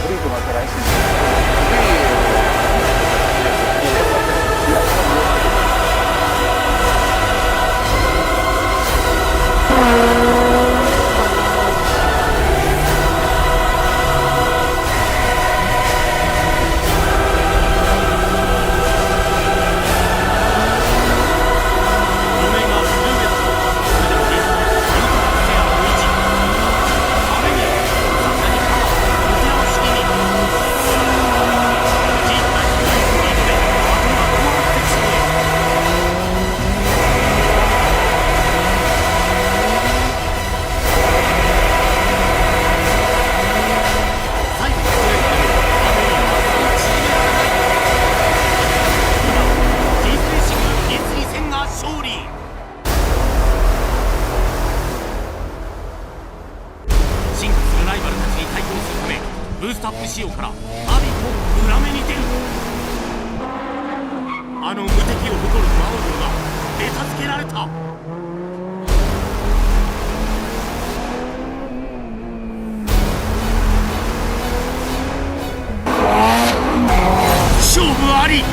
ブレーキも新しいです。ブーストアップ仕様から阿鼻と裏目に出る。あの無敵を誇る魔王が出たつけられた。勝負あり。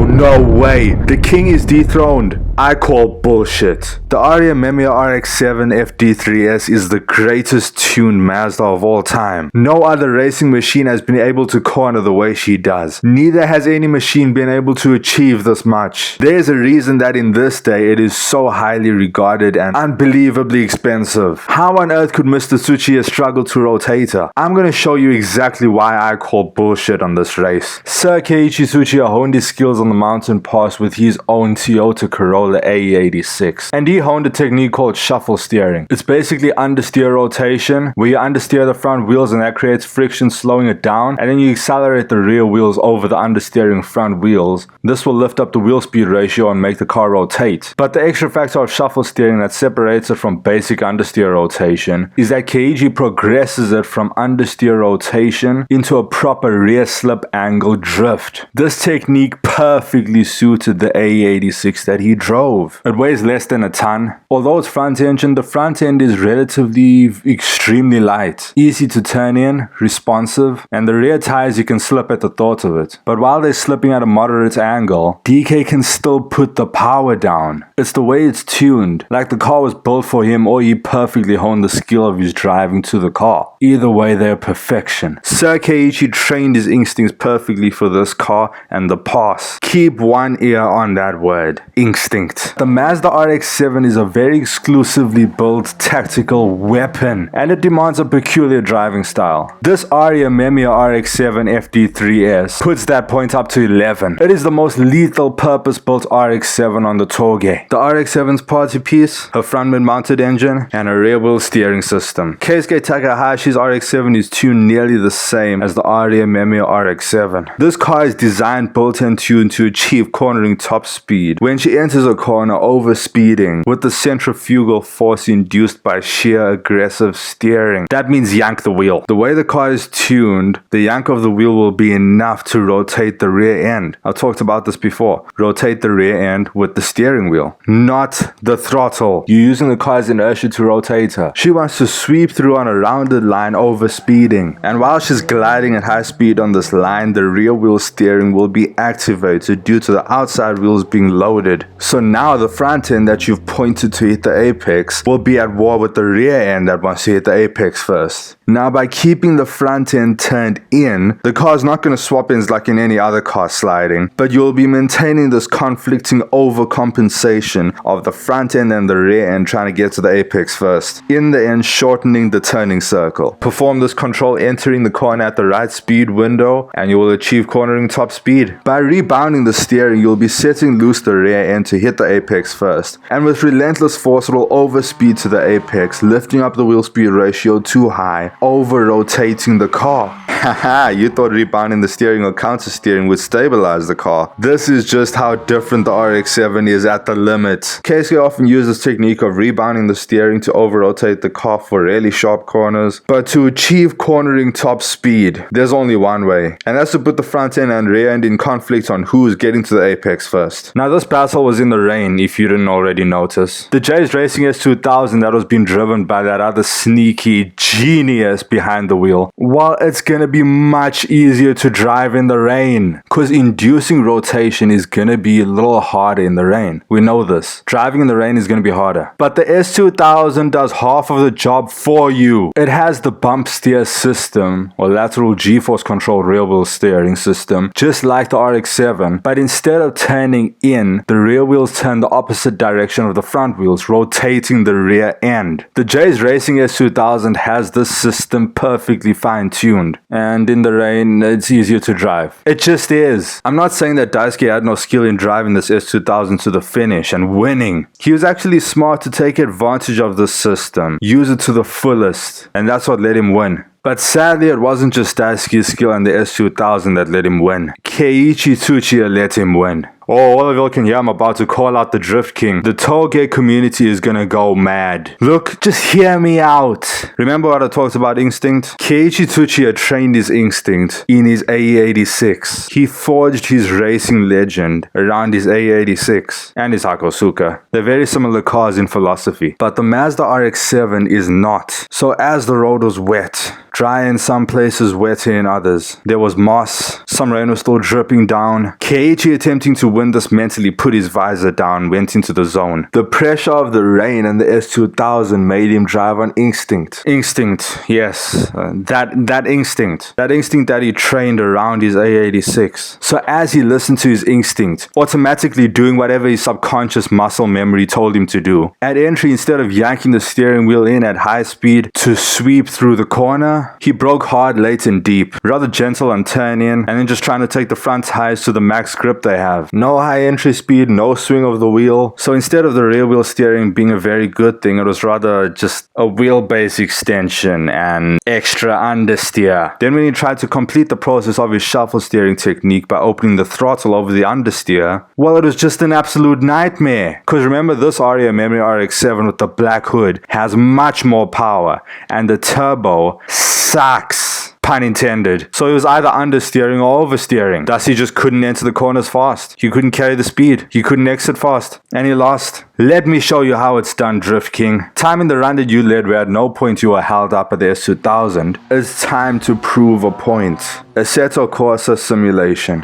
No way! The king is dethroned! I call bullshit. The RE-Amemiya RX-7 FD3S is the greatest tuned Mazda of all time. No other racing machine has been able to corner the way she does. Neither has any machine been able to achieve this much. There's a reason that in this day it is so highly regarded and unbelievably expensive. How on earth could Mr. Tsuchiya struggle to rotate her? I'm gonna show you exactly why I call bullshit on this race. Sir Keiichi Tsuchiya honed his skills on the mountain pass with his own Toyota Corolla AE86, and he honed a technique called shuffle steering. It's basically understeer rotation, where you understeer the front wheels and that creates friction, slowing it down, and then you accelerate the rear wheels over the understeering front wheels. This will lift up the wheel speed ratio and make the car rotate. But the extra factor of shuffle steering that separates it from basic understeer rotation is that Keiichi progresses it from understeer rotation into a proper rear slip angle drift. This technique perfectly suited the AE86 that he drove. It weighs less than a ton. Although it's front engine, the front end is relatively extremely light, easy to turn in, responsive, and the rear tires you can slip at the thought of it. But while they're slipping at a moderate angle, DK can still put the power down. It's the way it's tuned, like the car was built for him or he perfectly honed the skill of his driving to the car. Either way, they're perfection. Sir Keiichi trained his instincts perfectly for this car and the pass. Keep one ear on that word, instinct. The Mazda RX-7 is a very exclusively built tactical weapon, and it demands a peculiar driving style. This RE-Amemiya RX-7 FD3S puts that point up to 11. It is the most lethal purpose-built RX-7 on the Touge. The RX-7's party piece, her front mid-mounted engine, and a rear-wheel steering system. Keisuke Takahashi's RX-7 is tuned nearly the same as the RE-Amemiya RX-7. This car is designed, built, and tuned to achieve cornering top speed. When she enters a the corner over speeding with the centrifugal force induced by sheer aggressive steering. That means yank the wheel. The way the car is tuned, the yank of the wheel will be enough to rotate the rear end. I've talked about this before. Rotate the rear end with the steering wheel, not the throttle. You're using the car's inertia to rotate her. She wants to sweep through on a rounded line over speeding. And while she's gliding at high speed on this line, the rear wheel steering will be activated due to the outside wheels being loaded. So now the front end that you've pointed to hit the apex will be at war with the rear end that wants to hit the apex first. Now, by keeping the front end turned in, the car is not going to swap ends like in any other car sliding, but you'll be maintaining this conflicting overcompensation of the front end and the rear end trying to get to the apex first, in the end shortening the turning circle. Perform this control entering the corner at the right speed window and you will achieve cornering top speed. By rebounding the steering, you'll be setting loose the rear end to hit the apex first, and with relentless force it will overspeed to the apex, lifting up the wheel speed ratio too high, over rotating the car. Haha, you thought rebounding the steering or counter steering would stabilize the car. This is just how different the RX-7 is at the limit. Keisuke often uses this technique of rebounding the steering to over rotate the car for really sharp corners, but to achieve cornering top speed, there's only one way, and that's to put the front end and rear end in conflict on who's getting to the apex first. Now this battle was in the rain, if you didn't already notice. The J's Racing S2000 that was being driven by that other sneaky genius behind the wheel, well, it's gonna be much easier to drive in the rain, because inducing rotation is gonna be a little harder in the rain. We know this. Driving in the rain is gonna be harder. But the S2000 does half of the job for you. It has the bump steer system, or lateral G-force controlled rear wheel steering system, just like the RX-7, but instead of turning in, the rear wheels turn the opposite direction of the front wheels, rotating the rear end. The J's Racing S2000 has this system perfectly fine-tuned, and in the rain, it's easier to drive. It just is. I'm not saying that Daisuke had no skill in driving this S2000 to the finish and winning. He was actually smart to take advantage of this system, use it to the fullest, and that's what let him win. But sadly, it wasn't just Daisuke's skill and the S2000 that let him win. Keiichi Tsuchiya let him win. Oh, all of y'all can hear I'm about to call out the Drift King. The Touge community is gonna go mad. Look, just hear me out. Remember what I talked about instinct? Keiichi Tsuchiya trained his instinct in his AE86. He forged his racing legend around his AE86 and his Hakosuka. They're very similar cars in philosophy, but the Mazda RX-7 is not. So as the road was wet, dry in some places, wetter in others, there was moss, some rain was still dripping down. Keiichi, attempting to win this, mentally put his visor down, went into the zone. The pressure of the rain and the S2000 made him drive on instinct. Instinct, yes, that instinct. That instinct that he trained around his A86. So as he listened to his instinct, automatically doing whatever his subconscious muscle memory told him to do. At entry, instead of yanking the steering wheel in at high speed to sweep through the corner, he broke hard, late and deep. Rather gentle on turn in, and then just trying to take the front tires to the max grip they have. No high entry speed, no swing of the wheel. So instead of the rear wheel steering being a very good thing, it was rather just a wheelbase extension and extra understeer. Then when he tried to complete the process of his shuffle steering technique by opening the throttle over the understeer, well, it was just an absolute nightmare. Because remember, this RE-Amemiya RX-7 with the black hood has much more power, and the turbo sucks. Pun intended. So he was either understeering or oversteering. Thus he just couldn't enter the corners fast. He couldn't carry the speed. He couldn't exit fast. And he lost. Let me show you how it's done, Drift King. Time in the run that you led where at no point you were held up at the S2000. It's time to prove a point. Assetto Corsa simulation.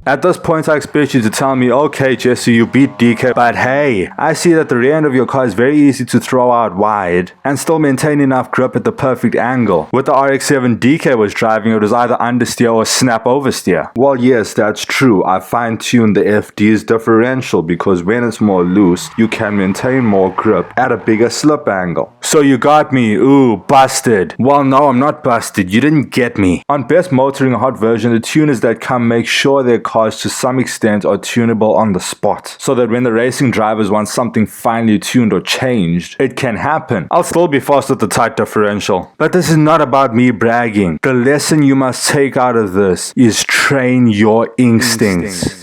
At this point, I expect you to tell me, okay, Jesse, you beat DK, but hey, I see that the rear end of your car is very easy to throw out wide and still maintain enough grip at the perfect angle. With the RX-7 DK was driving, it was either understeer or snap oversteer. Well, yes, that's true. I fine-tuned the FD's differential because when it's more loose, you can maintain more grip at a bigger slip angle. So you got me, ooh, busted. Well, no, I'm not busted. You didn't get me. On Best Motoring Hot version, the tuners that come make sure their cars to some extent are tunable on the spot, so that when the racing drivers want something finely tuned or changed, it can happen. I'll still be fast with the tight differential. But this is not about me bragging. The lesson you must take out of this is train your instincts.